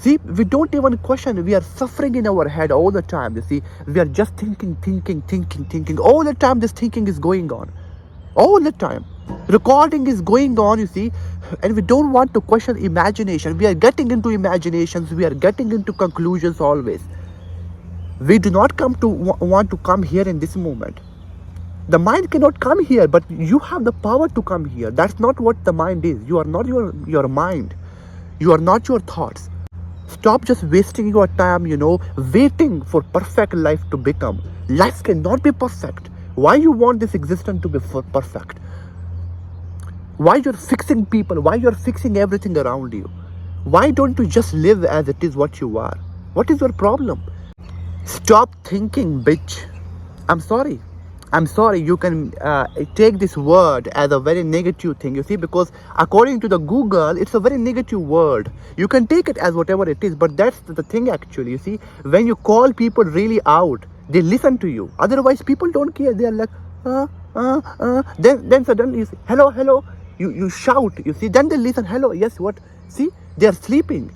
See, we don't even question. We are suffering in our head all the time. You see, we are just thinking. All the time, this thinking is going on. All the time. Recording is going on, you see, and we don't want to question imagination. We are getting into imaginations. We are getting into conclusions always. We do not want to come here in this moment. The mind cannot come here, but you have the power to come here. That's not what the mind is. You are not your mind. You are not your thoughts. Stop just wasting your time, waiting for perfect life to become. Life cannot be perfect. Why you want this existence to be perfect? Why you're fixing people? Why you're fixing everything around you? Why don't you just live as it is what you are? What is your problem? Stop thinking, bitch. I'm sorry. You can take this word as a very negative thing, you see, because according to the Google, it's a very negative word. You can take it as whatever it is, but that's the thing actually, you see. When you call people really out, they listen to you. Otherwise, people don't care. They are like, Then suddenly you say, hello. You shout, you see. Then they listen, hello, yes, what? See, they are sleeping.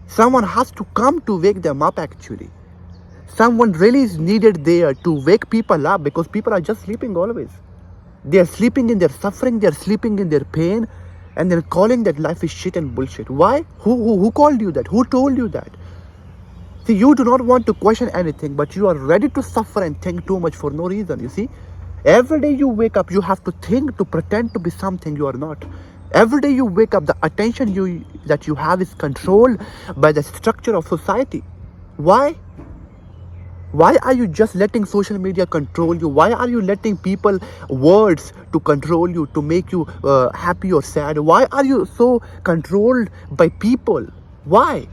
Someone has to come to wake them up actually. Someone really is needed there to wake people up, because people are just sleeping always. They are sleeping in their suffering, they are sleeping in their pain, and they're calling that life is shit and bullshit. Why? Who called you that? Who told you that? See, you do not want to question anything, but you are ready to suffer and think too much for no reason, you see. Every day you wake up, you have to think, to pretend to be something you are not. Every day you wake up, the attention that you have is controlled by the structure of society. Why? Why are you just letting social media control you? Why are you letting people words to control you, to make you happy or sad? Why are you so controlled by people? Why?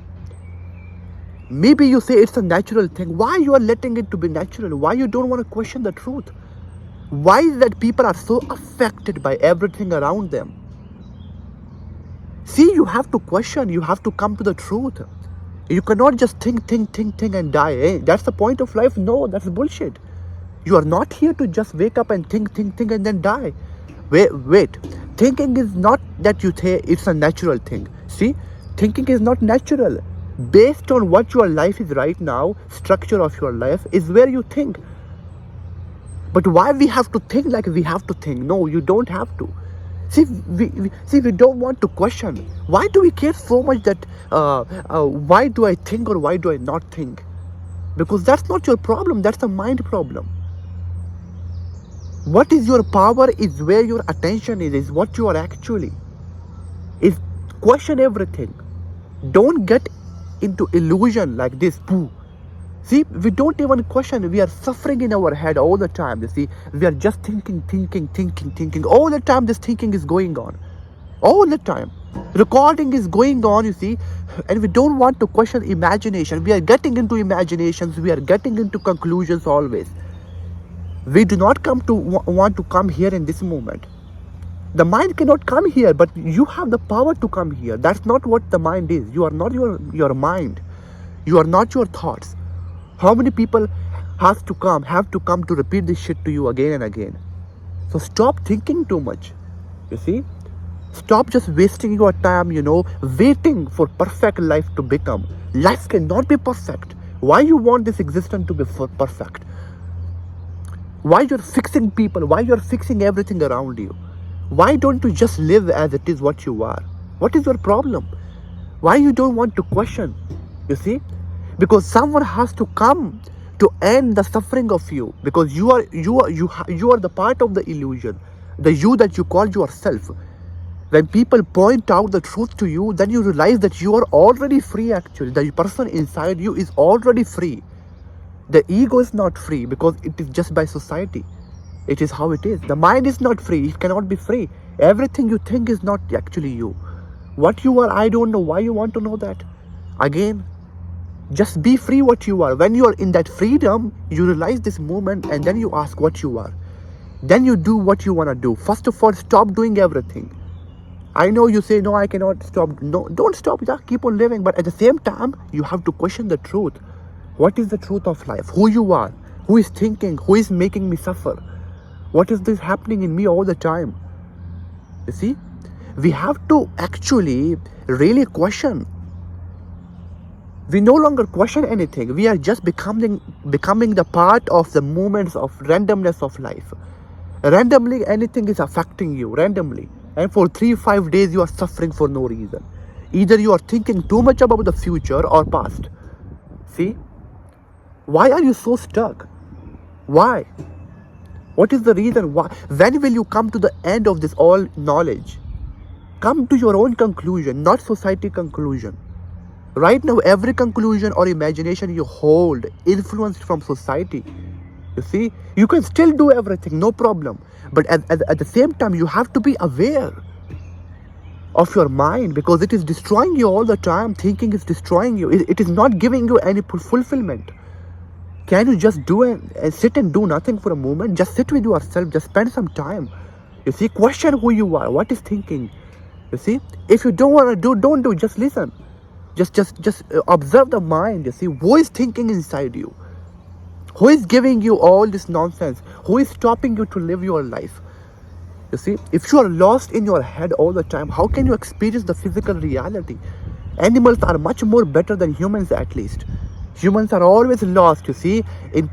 Maybe you say it's a natural thing. Why you are letting it to be natural? Why you don't want to question the truth? Why is that people are so affected by everything around them? See, you have to question. You have to come to the truth. You cannot just think and die. Eh? That's the point of life. No, that's bullshit. You are not here to just wake up and think and then die. Wait. Thinking is not that you say it's a natural thing. See, thinking is not natural. Based on what your life is right now, structure of your life is where you think. But why we have to think like we have to think? No, you don't have to. See, we don't want to question. Why do we care so much that why do I think or why do I not think? Because that's not your problem. That's a mind problem. What is your power is where your attention is what you are actually. Is question everything. Don't get into illusion like this. Pooh. See, we don't even question. We are suffering in our head all the time. You see, we are just thinking. All the time, this thinking is going on. All the time. Recording is going on, you see, and we don't want to question imagination. We are getting into imaginations. We are getting into conclusions always. We do not want to come here in this moment. The mind cannot come here, but you have the power to come here. That's not what the mind is. You are not your mind. You are not your thoughts. How many people have to come to repeat this shit to you again and again? So stop thinking too much. You see? Stop just wasting your time, waiting for perfect life to become. Life cannot be perfect. Why you want this existence to be perfect? Why you're fixing people? Why you're fixing everything around you? Why don't you just live as it is what you are? What is your problem? Why you don't want to question? You see? Because someone has to come to end the suffering of you. Because you are the part of the illusion, the you that you call yourself. When people point out the truth to you, then you realize that you are already free actually. The person inside you is already free. The ego is not free because it is just by society. It is how it is. The mind is not free. It cannot be free. Everything you think is not actually you. What you are, I don't know. Why you want to know that? Again, just be free what you are. When you are in that freedom, you realize this moment and then you ask what you are. Then you do what you want to do. First of all, stop doing everything. I know you say, no, I cannot stop. No, don't stop. Just keep on living. But at the same time, you have to question the truth. What is the truth of life? Who you are? Who is thinking? Who is making me suffer? What is this happening in me all the time? You see? We have to actually really question. We no longer question anything. We are just becoming the part of the moments of randomness of life. Randomly, anything is affecting you randomly, and for 3-5 days you are suffering for no reason. Either you are thinking too much about the future or past. See, why are you so stuck? Why? What is the reason? Why? When will you come to the end of this all knowledge? Come to your own conclusion, not society conclusion. Right now, every conclusion or imagination you hold influenced from society. You see, you can still do everything, no problem. But at the same time, you have to be aware of your mind, because it is destroying you all the time. Thinking is destroying you. It is not giving you any fulfillment. Can you just do and sit and do nothing for a moment? Just sit with yourself. Just spend some time. You see, question who you are. What is thinking? You see, if you don't want to do, don't do. Just listen. Just observe the mind. You see, who is thinking inside you? Who is giving you all this nonsense? Who is stopping you to live your life? You see, if you are lost in your head all the time, how can you experience the physical reality? Animals are much more better than humans, at least. Humans are always lost, you see, in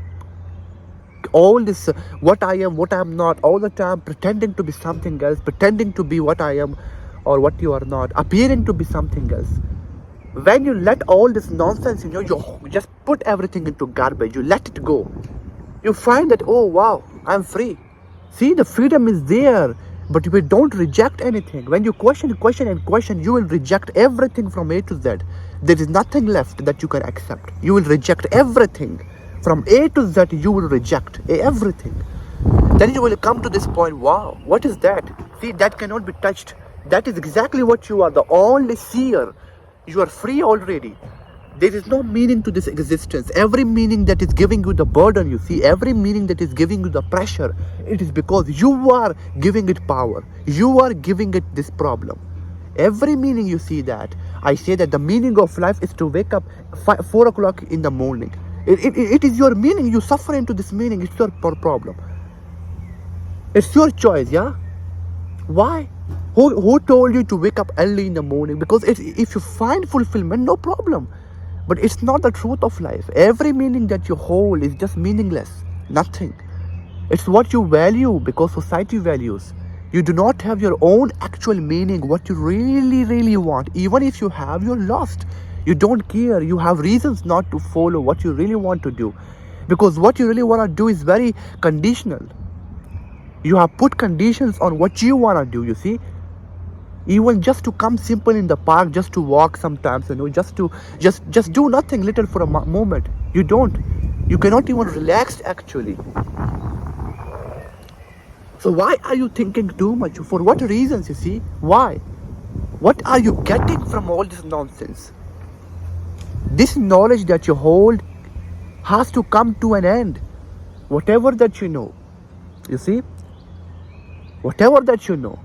all this what I am, what I am not, all the time pretending to be something else, pretending to be what I am or what you are not, appearing to be something else. When you let all this nonsense, you just put everything into garbage, you let it go, you find that, oh wow, I'm free. See, the freedom is there, but we don't reject anything. When you question, you will reject everything from A to Z. There is nothing left that you can accept. You will reject everything. From A to Z, you will reject everything. Then you will come to this point, wow, what is that? See, that cannot be touched. That is exactly what you are, the only seer. You are free already. There is no meaning to this existence. Every meaning that is giving you the burden, you see, every meaning that is giving you the pressure, it is because you are giving it power. You are giving it this problem. Every meaning you see that. I say that the meaning of life is to wake up 4 o'clock in the morning. It is your meaning. You suffer into this meaning. It's your problem. It's your choice, yeah? Why? Who told you to wake up early in the morning? Because if you find fulfillment, no problem. But it's not the truth of life. Every meaning that you hold is just meaningless. Nothing. It's what you value because society values. You do not have your own actual meaning, what you really, really want. Even if you have, you're lost. You don't care. You have reasons not to follow what you really want to do. Because what you really want to do is very conditional. You have put conditions on what you want to do, you see. Even just to come simple in the park, just to walk sometimes, just do nothing little for a moment. You don't. You cannot even relax actually. So why are you thinking too much? For what reasons, you see? Why? What are you getting from all this nonsense? This knowledge that you hold has to come to an end. Whatever that you know. You see? Whatever that you know.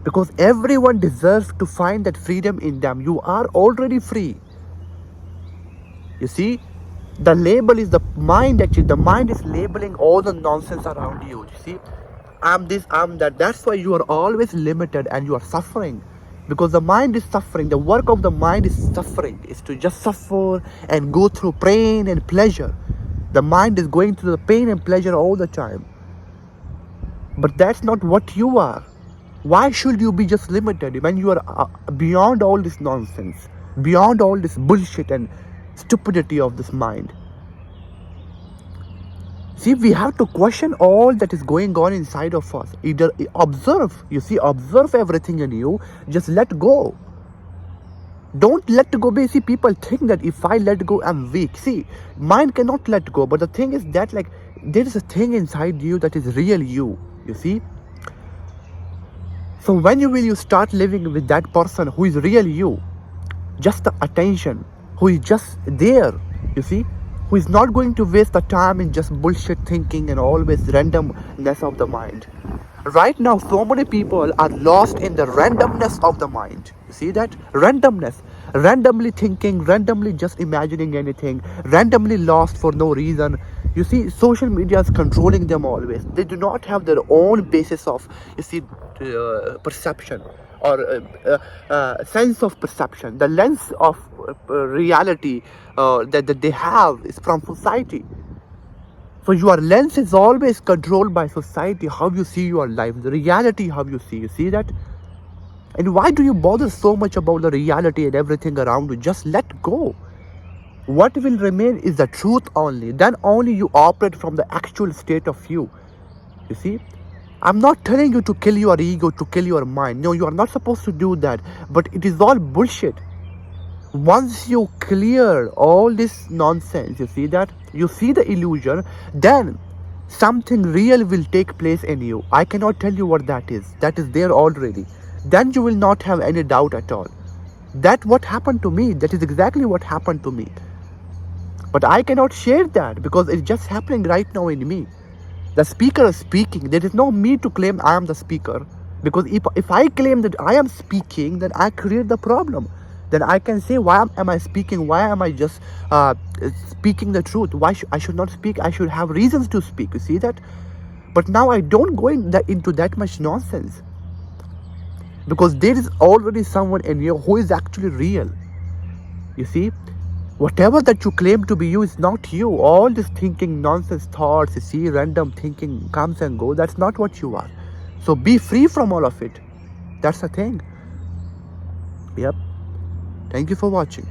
Because everyone deserves to find that freedom in them. You are already free. You see, the label is the mind actually. The mind is labeling all the nonsense around you. You see, I'm this, I'm that. That's why you are always limited and you are suffering. Because the mind is suffering. The work of the mind is suffering. Is to just suffer and go through pain and pleasure. The mind is going through the pain and pleasure all the time. But that's not what you are. Why should you be just limited when you are beyond all this nonsense, beyond all this bullshit and stupidity of this mind? See, we have to question all that is going on inside of us. Either observe, you see, observe everything in you, just let go. Don't let go. See, people think that if I let go, I'm weak. See, mind cannot let go. But the thing is that there is a thing inside you that is real you see. So when will you start living with that person who is real you? Just the attention, who is just there, you see? Who is not going to waste the time in just bullshit thinking and always randomness of the mind. Right now, so many people are lost in the randomness of the mind. You see that? Randomness. Randomly thinking, randomly just imagining anything, randomly lost for no reason. You see, social media is controlling them always. They do not have their own basis of, you see, perception. or sense of perception. The lens of reality that they have is from society. So your lens is always controlled by society, how you see your life, the reality, how you see that? And why do you bother so much about the reality and everything around you? Just let go. What will remain is the truth only. Then only you operate from the actual state of you. You see? I'm not telling you to kill your ego, to kill your mind. No, you are not supposed to do that. But it is all bullshit. Once you clear all this nonsense, you see that? You see the illusion, then something real will take place in you. I cannot tell you what that is. That is there already. Then you will not have any doubt at all. That what happened to me. That is exactly what happened to me. But I cannot share that because it's just happening right now in me. The speaker is speaking. There is no me to claim I am the speaker. Because if I claim that I am speaking, then I create the problem. Then I can say, why am I speaking? Why am I just speaking the truth? Why I should not speak? I should have reasons to speak. You see that? But now I don't go into that much nonsense. Because there is already someone in you who is actually real. You see? Whatever that you claim to be you is not you. All this thinking, nonsense thoughts, you see, random thinking comes and goes. That's not what you are. So be free from all of it. That's the thing. Yep. Thank you for watching.